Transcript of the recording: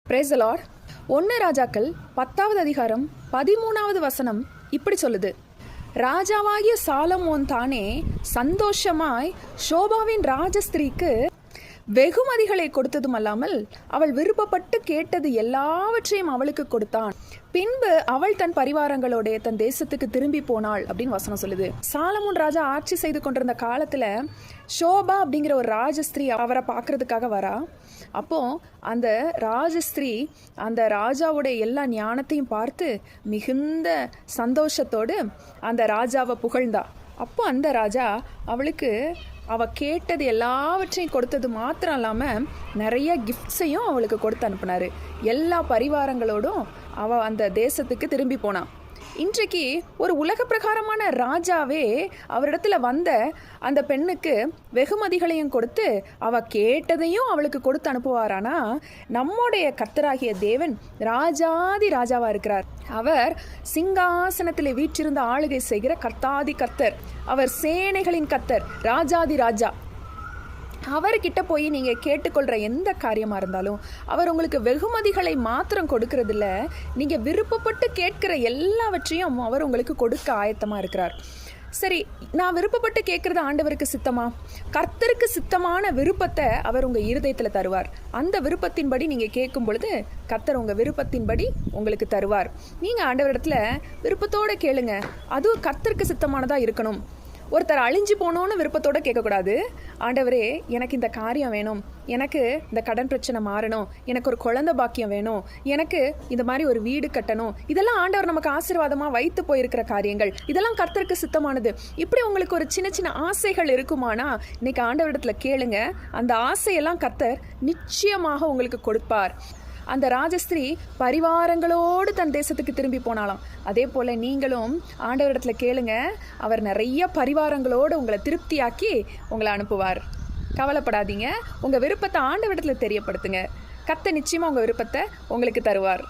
Praise the Lord. 1 ராஜாக்கள் 10வது அதிகாரம் 13வது வசனம் இப்படி சொல்லுது: ராஜாவாகிய சாலமோன் தானே சந்தோஷமாய் ஷோபாவின் ராஜஸ்திரீக்கு வெகுமதிகளை கொடுத்ததும் அல்லாமல் அவள் விருப்பப்பட்டு கேட்டது எல்லாவற்றையும் அவளுக்கு கொடுத்தான். பின்பு அவள் தன் பரிவாரங்களோட தன் தேசத்துக்கு திரும்பி போனாள் அப்படின்னு வசனம் சொல்லுது. சாலமோன் ராஜா ஆட்சி செய்து கொண்டிருந்த காலத்துல ஷோபா அப்படிங்கிற ஒரு ராஜஸ்திரீ அவரை பார்க்கறதுக்காக வரா. அப்போ அந்த ராஜஸ்திரீ அந்த ராஜாவுடைய எல்லா ஞானத்தையும் பார்த்து மிகுந்த சந்தோஷத்தோடு அந்த ராஜாவை புகழ்ந்தா. அப்போ அந்த ராஜா அவளுக்கு கேட்டது எல்லாவற்றையும் கொடுத்தது மாத்திரம் இல்லாமல் நிறைய கிஃப்ட்ஸையும் அவளுக்கு கொடுத்து அனுப்புனாரு. எல்லா பரிவாரங்களோடும் அந்த தேசத்துக்கு திரும்பி போனான். இன்றைக்கு ஒரு உலக பிரகாரமான ராஜாவே அவரிடத்துல வந்த அந்த பெண்ணுக்கு வெகுமதிகளையும் கொடுத்து கேட்டதையும் அவளுக்கு கொடுத்து அனுப்புவாரானா, நம்முடைய கர்த்தராகிய தேவன் ராஜாதி ராஜாவா இருக்கிறார். அவர் சிங்காசனத்திலே வீற்றிருந்த ஆளுகை செய்கிற கர்த்தாதி கர்த்தர். அவர் சேனைகளின் கர்த்தர், ராஜாதி ராஜா. அவர்கிட்ட போய் நீங்கள் கேட்டுக்கொள்கிற எந்த காரியமாக இருந்தாலும் அவர் உங்களுக்கு வெகுமதிகளை மாத்திரம் கொடுக்கறதில்ல, நீங்கள் விருப்பப்பட்டு கேட்கிற எல்லாவற்றையும் அவர் உங்களுக்கு கொடுக்க ஆயத்தமாக இருக்கிறார். சரி, நான் விருப்பப்பட்டு கேட்குறது ஆண்டவருக்கு சித்தமா? கர்த்தருக்கு சித்தமான விருப்பத்தை அவர் உங்கள் இருதயத்தில் தருவார். அந்த விருப்பத்தின்படி நீங்கள் கேட்கும் பொழுது கர்த்தர் உங்கள் விருப்பத்தின்படி உங்களுக்கு தருவார். நீங்கள் ஆண்டவரிடத்துல விருப்பத்தோடு கேளுங்க. அதுவும் கர்த்தருக்கு சித்தமானதாக இருக்கணும். ஒருத்தர் அழிஞ்சு போனோன்னு விருப்பத்தோடு கேட்கக்கூடாது. ஆண்டவரே, எனக்கு இந்த காரியம் வேணும், எனக்கு இந்த கடன் பிரச்சனை மாறணும், எனக்கு ஒரு குழந்தை பாக்கியம் வேணும், எனக்கு இந்த மாதிரி ஒரு வீடு கட்டணும், இதெல்லாம் ஆண்டவர் நமக்கு ஆசீர்வாதமாக வைத்து போயிருக்கிற காரியங்கள், இதெல்லாம் கர்த்தருக்கு சித்தமானது. இப்படி உங்களுக்கு ஒரு சின்ன சின்ன ஆசைகள் இருக்குமானா இன்னைக்கு ஆண்டவரிடத்துல கேளுங்க. அந்த ஆசையெல்லாம் கர்த்தர் நிச்சயமாக உங்களுக்கு கொடுப்பார். அந்த ராஜஸ்திரீ பரிவாரங்களோடு தன் தேசத்துக்கு திரும்பி போனாலாம். அதே போல் நீங்களும் ஆண்டவரிடத்துல கேளுங்க. அவர் நிறைய பரிவாரங்களோடு உங்களை திருப்தியாக்கி உங்களை அனுப்புவார். கவலைப்படாதீங்க. உங்கள் விருப்பத்தை ஆண்டவரிடத்துல தெரியப்படுத்துங்க. கர்த்தர் நிச்சயமாக உங்கள் விருப்பத்தை உங்களுக்கு தருவார்.